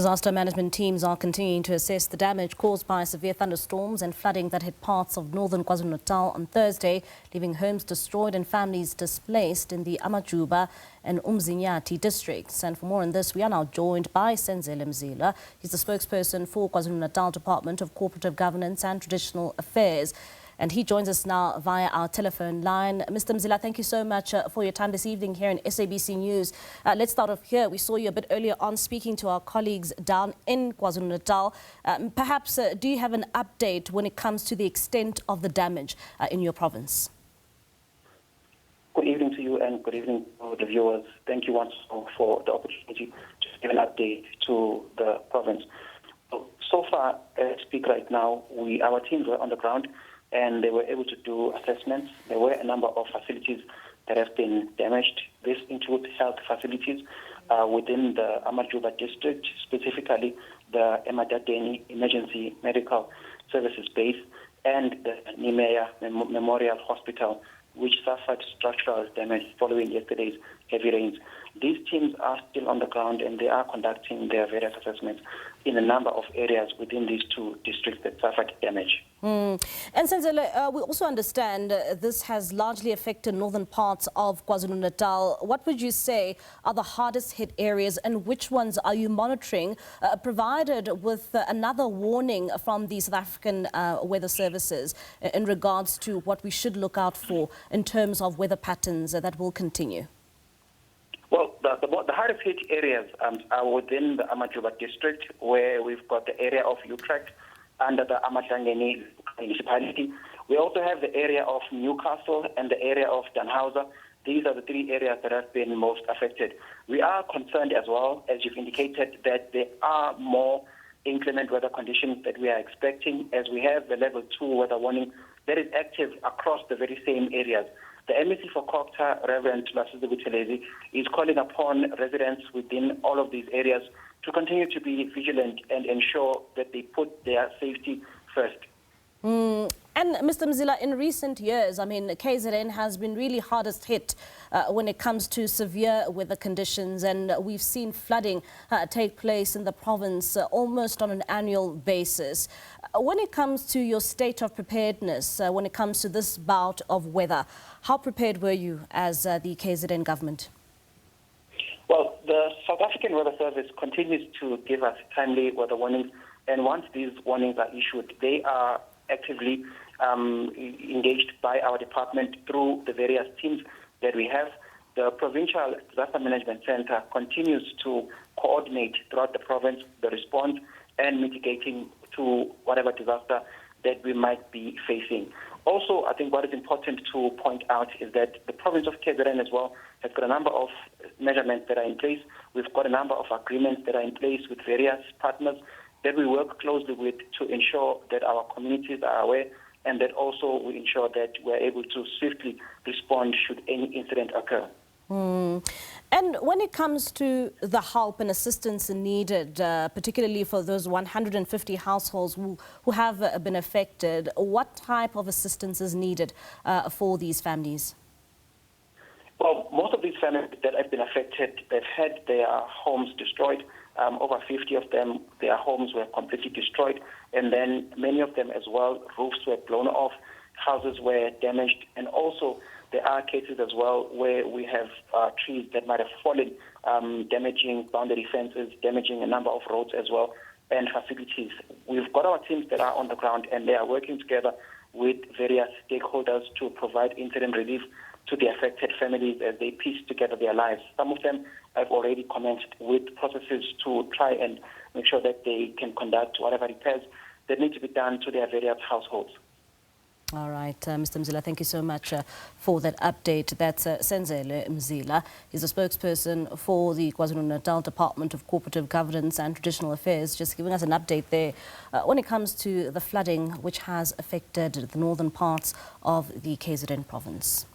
Disaster management teams are continuing to assess the damage caused by severe thunderstorms and flooding that hit parts of northern KwaZulu-Natal on Thursday, leaving homes destroyed and families displaced in the Amajuba and Umzinyathi districts. And for more on this, we are now joined by Senzelwe Mzila. He's the spokesperson for KwaZulu-Natal Department of Cooperative Governance and Traditional Affairs. And he joins us now via our telephone line. Mr. Mzila, thank you so much for your time this evening here in SABC News. Let's start off here. We saw you a bit earlier on speaking to our colleagues down in KwaZulu-Natal. Perhaps, do you have an update when it comes to the extent of the damage in your province? Good evening to you and good evening to the viewers. Thank you once more for the opportunity to give an update to the province. So far, as I speak right now, our teams were on the ground and they were able to do assessments. There were a number of facilities that have been damaged. This includes health facilities within the Amajuba district, specifically the Emadadeni Emergency Medical Services Base and the Nimeya Memorial Hospital, which suffered structural damage following yesterday's heavy rains. These teams are still on the ground and they are conducting their various assessments in a number of areas within these two districts that suffered damage. And Senzelwe, we also understand this has largely affected northern parts of KwaZulu-Natal. What would you say are the hardest hit areas and which ones are you monitoring, provided with another warning from the South African weather services in regards to what we should look out for in terms of weather patterns that will continue? Well, the hardest hit areas are within the Amajuba district, where we've got the area of Utrecht under the Amajuba municipality. We also have the area of Newcastle and the area of Danhauser. These are the three areas that have been most affected. We are concerned as well, as you've indicated, that there are more inclement weather conditions that we are expecting, as we have the level 2 weather warning that is active across the very same areas. The MEC for Copter, Reverend Lasizwe Buthelezi, is calling upon residents within all of these areas to continue to be vigilant and ensure that they put their safety first. And Mr. Mzila, in recent years, I mean, KZN has been really hardest hit when it comes to severe weather conditions, and we've seen flooding take place in the province almost on an annual basis. When it comes to your state of preparedness, when it comes to this bout of weather, how prepared were you as the KZN government? Well, the South African Weather Service continues to give us timely weather warnings, and once these warnings are issued, they are actively engaged by our department through the various teams that we have. The Provincial Disaster Management Center continues to coordinate throughout the province the response and mitigating to whatever disaster that we might be facing. Also, I think what is important to point out is that the province of KZN as well has got a number of measurements that are in place. We've got a number of agreements that are in place with various partners that we work closely with to ensure that our communities are aware and that also we ensure that we're able to swiftly respond should any incident occur. And when it comes to the help and assistance needed, particularly for those 150 households who have been affected, what type of assistance is needed for these families? Well, most of these families that have been affected, they've had their homes destroyed. Over 50 of them, their homes were completely destroyed. And then many of them as well, roofs were blown off, houses were damaged. And also there are cases as well where we have trees that might have fallen, damaging boundary fences, damaging a number of roads as well, and facilities. We've got our teams that are on the ground and they are working together with various stakeholders to provide interim relief to the affected families as they piece together their lives. Some of them have already commenced with processes to try and make sure that they can conduct whatever repairs that need to be done to their various households. All right, Mr. Mzila, thank you so much for that update. That's Senzelwe Mzila. He's a spokesperson for the KwaZulu-Natal Department of Cooperative Governance and Traditional Affairs, just giving us an update there when it comes to the flooding which has affected the northern parts of the KZN province.